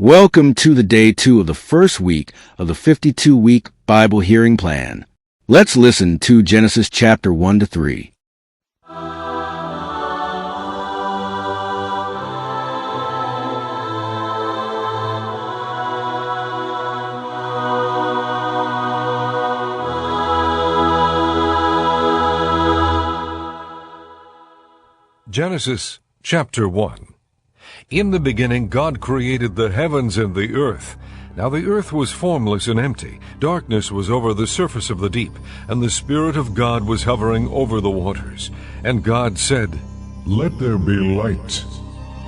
Welcome to the day 2 of the first week of the 52-week Bible hearing plan. Let's listen to Genesis chapter 1 to 3. Genesis chapter 1. In the beginning God created the heavens and the earth. Now the earth was formless and empty. Darkness was over the surface of the deep, and the Spirit of God was hovering over the waters. And God said, "Let there be light."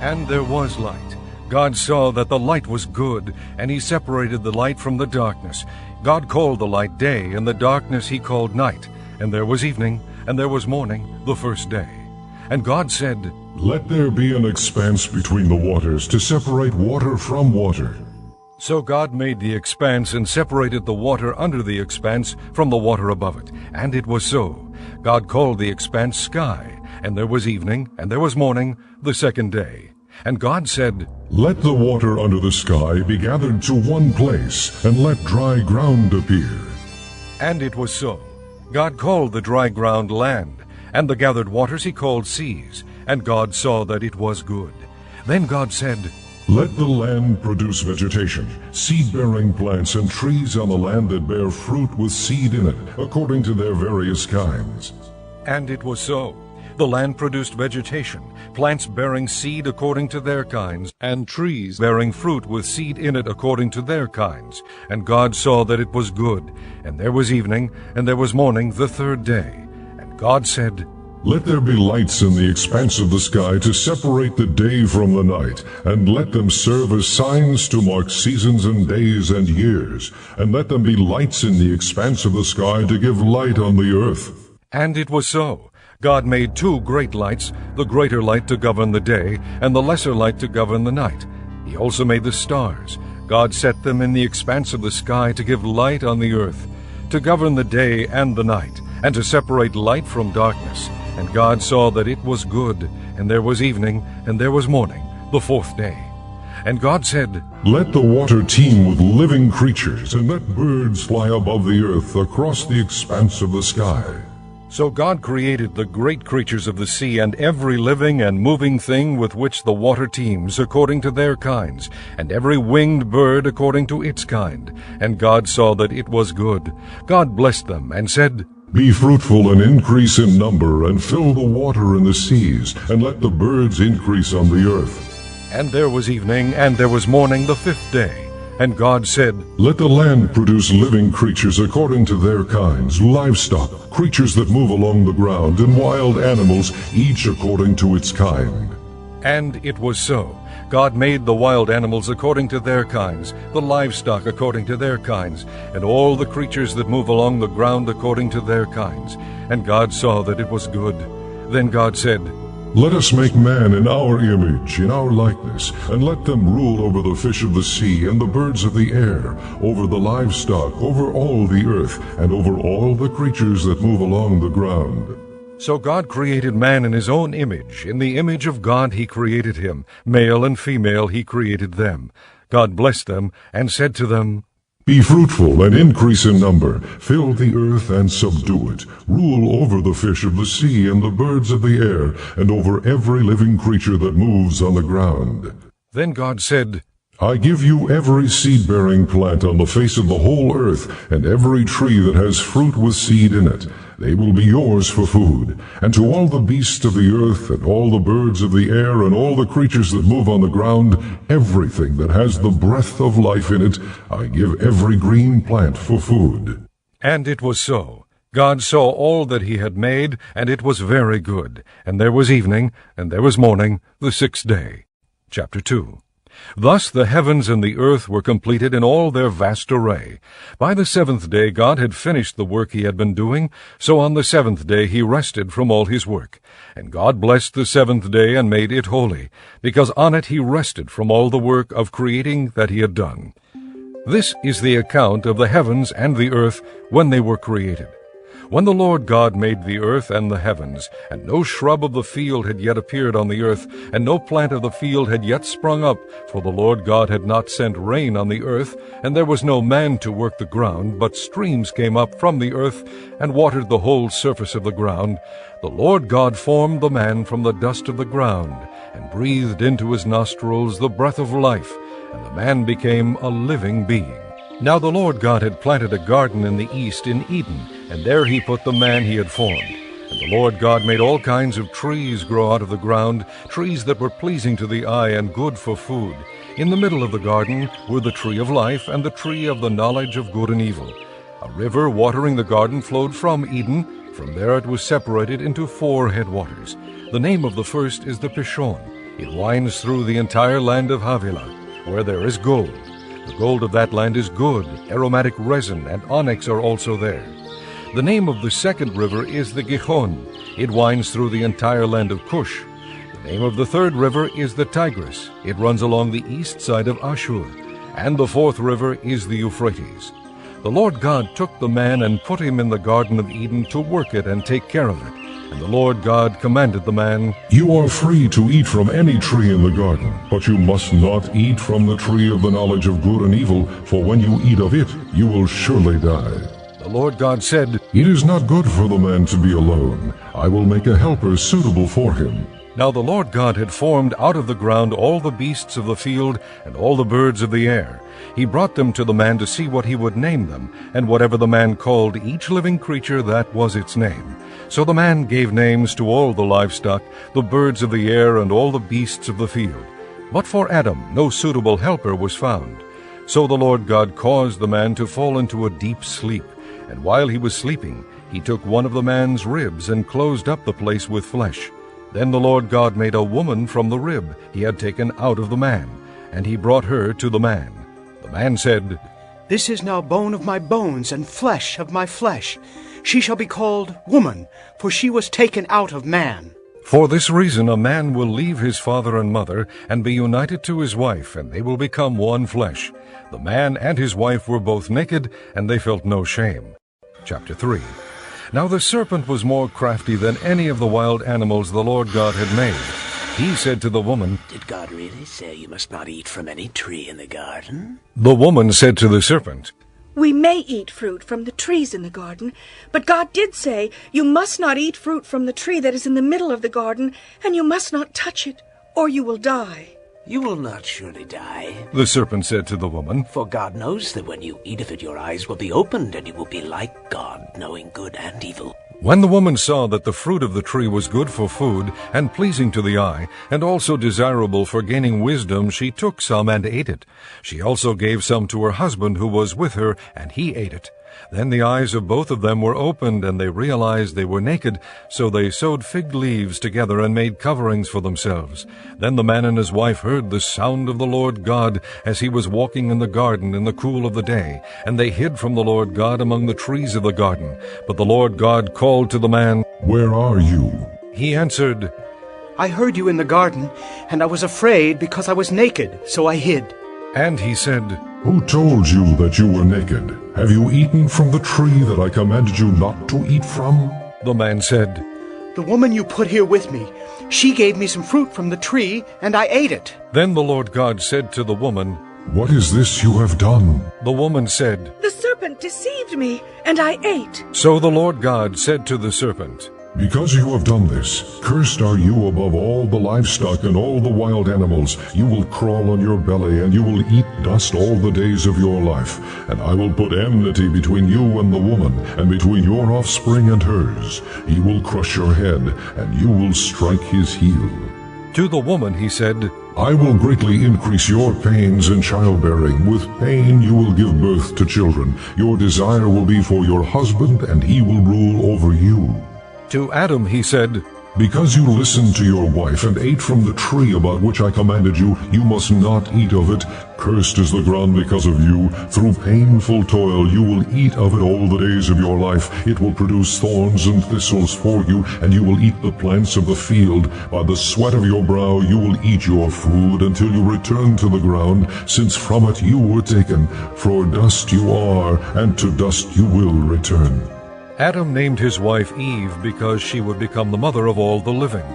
And there was light. God saw that the light was good, and he separated the light from the darkness. God called the light day, and the darkness he called night. And there was evening, and there was morning, the first day. And God said, "Let there be an expanse between the waters to separate water from water." So God made the expanse and separated the water under the expanse from the water above it. And it was so. God called the expanse sky. And there was evening, and there was morning, the second day. And God said, "Let the water under the sky be gathered to one place, and let dry ground appear." And it was so. God called the dry ground land, and the gathered waters he called seas. And God saw that it was good. Then God said, "Let the land produce vegetation, seed-bearing plants and trees on the land that bear fruit with seed in it, according to their various kinds." And it was so. The land produced vegetation, plants bearing seed according to their kinds, and trees bearing fruit with seed in it according to their kinds. And God saw that it was good. And there was evening, and there was morning, the third day. And God said, "Let there be lights in the expanse of the sky to separate the day from the night, and let them serve as signs to mark seasons and days and years, and let them be lights in the expanse of the sky to give light on the earth." And it was so. God made two great lights, the greater light to govern the day, and the lesser light to govern the night. He also made the stars. God set them in the expanse of the sky to give light on the earth, to govern the day and the night, and to separate light from darkness. And God saw that it was good. And there was evening, and there was morning, the fourth day. And God said, "Let the water teem with living creatures, and let birds fly above the earth across the expanse of the sky." So God created the great creatures of the sea, and every living and moving thing with which the water teems, according to their kinds, and every winged bird according to its kind. And God saw that it was good. God blessed them, and said, "Be fruitful and increase in number, and fill the water in the seas, and let the birds increase on the earth." And there was evening, and there was morning, the fifth day. And God said, "Let the land produce living creatures according to their kinds, livestock, creatures that move along the ground, and wild animals, each according to its kind." And it was so. God made the wild animals according to their kinds, the livestock according to their kinds, and all the creatures that move along the ground according to their kinds. And God saw that it was good. Then God said, "Let us make man in our image, in our likeness, and let them rule over the fish of the sea and the birds of the air, over the livestock, over all the earth, and over all the creatures that move along the ground." So God created man in his own image. In the image of God he created him. Male and female he created them. God blessed them and said to them, "Be fruitful and increase in number. Fill the earth and subdue it. Rule over the fish of the sea and the birds of the air, and over every living creature that moves on the ground." Then God said, "I give you every seed-bearing plant on the face of the whole earth, and every tree that has fruit with seed in it. They will be yours for food. And to all the beasts of the earth, and all the birds of the air, and all the creatures that move on the ground, everything that has the breath of life in it, I give every green plant for food." And it was so. God saw all that he had made, and it was very good. And there was evening, and there was morning, the sixth day. Chapter 2. Thus the heavens and the earth were completed in all their vast array. By the seventh day God had finished the work he had been doing, so on the seventh day he rested from all his work. And God blessed the seventh day and made it holy, because on it he rested from all the work of creating that he had done. This is the account of the heavens and the earth when they were created. When the Lord God made the earth and the heavens, and no shrub of the field had yet appeared on the earth, and no plant of the field had yet sprung up, for the Lord God had not sent rain on the earth, and there was no man to work the ground, but streams came up from the earth, and watered the whole surface of the ground, the Lord God formed the man from the dust of the ground, and breathed into his nostrils the breath of life, and the man became a living being. Now the Lord God had planted a garden in the east in Eden, and there he put the man he had formed. And the Lord God made all kinds of trees grow out of the ground, trees that were pleasing to the eye and good for food. In the middle of the garden were the tree of life and the tree of the knowledge of good and evil. A river watering the garden flowed from Eden. From there it was separated into 4 headwaters. The name of the first is the Pishon. It winds through the entire land of Havilah, where there is gold. The gold of that land is good, aromatic resin, and onyx are also there. The name of the second river is the Gihon. It winds through the entire land of Cush. The name of the third river is the Tigris. It runs along the east side of Ashur. And the fourth river is the Euphrates. The Lord God took the man and put him in the Garden of Eden to work it and take care of it. And the Lord God commanded the man, You are free to eat from any tree in the garden, but you must not eat from the tree of the knowledge of good and evil, for when you eat of it, you will surely die. The Lord God said, It is not good for the man to be alone. I will make a helper suitable for him. Now the Lord God had formed out of the ground all the beasts of the field and all the birds of the air. He brought them to the man to see what he would name them, and whatever the man called each living creature, that was its name. So the man gave names to all the livestock, the birds of the air, and all the beasts of the field. But for Adam no suitable helper was found. So the Lord God caused the man to fall into a deep sleep, and while he was sleeping, he took one of the man's ribs and closed up the place with flesh. Then the Lord God made a woman from the rib he had taken out of the man, and he brought her to the man. The man said, This is now bone of my bones and flesh of my flesh. She shall be called woman, for she was taken out of man. For this reason a man will leave his father and mother, and be united to his wife, and they will become one flesh. The man and his wife were both naked, and they felt no shame. Chapter 3. Now the serpent was more crafty than any of the wild animals the Lord God had made. He said to the woman, Did God really say you must not eat from any tree in the garden? The woman said to the serpent, We may eat fruit from the trees in the garden, but God did say, You must not eat fruit from the tree that is in the middle of the garden, and you must not touch it, or you will die. You will not surely die. the serpent said to the woman, For God knows that when you eat of it, your eyes will be opened, and you will be like God, knowing good and evil. When the woman saw that the fruit of the tree was good for food, and pleasing to the eye, and also desirable for gaining wisdom, she took some and ate it. She also gave some to her husband who was with her, and he ate it. Then the eyes of both of them were opened, and they realized they were naked, so they sewed fig leaves together and made coverings for themselves. Then the man and his wife heard the sound of the Lord God as he was walking in the garden in the cool of the day, and they hid from the Lord God among the trees of the garden. But the Lord God called to the man, Where are you? He answered, I heard you in the garden, and I was afraid because I was naked, so I hid. And he said, Who told you that you were naked? Have you eaten from the tree that I commanded you not to eat from? The man said, The woman you put here with me, she gave me some fruit from the tree, and I ate it. Then the Lord God said to the woman, What is this you have done? The woman said, The serpent deceived me, and I ate. So the Lord God said to the serpent, Because you have done this, cursed are you above all the livestock and all the wild animals. You will crawl on your belly, and you will eat dust all the days of your life. And I will put enmity between you and the woman, and between your offspring and hers. He will crush your head, and you will strike his heel. To the woman he said, I will greatly increase your pains in childbearing. With pain you will give birth to children. Your desire will be for your husband, and he will rule over you. To Adam he said, Because you listened to your wife and ate from the tree about which I commanded you, you must not eat of it. Cursed is the ground because of you. Through painful toil you will eat of it all the days of your life. It will produce thorns and thistles for you, and you will eat the plants of the field. By the sweat of your brow you will eat your food until you return to the ground, since from it you were taken. For dust you are, and to dust you will return. Adam named his wife Eve because she would become the mother of all the living.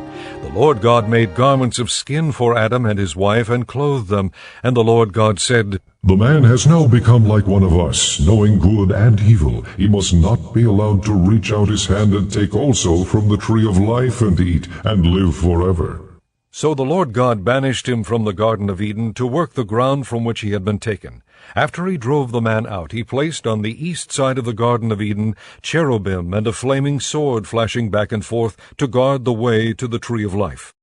The Lord God made garments of skin for Adam and his wife and clothed them. And the Lord God said, The man has now become like one of us, knowing good and evil. He must not be allowed to reach out his hand and take also from the tree of life and eat, and live forever. So the Lord God banished him from the Garden of Eden to work the ground from which he had been taken. After he drove the man out, he placed on the east side of the Garden of Eden cherubim and a flaming sword flashing back and forth to guard the way to the tree of life.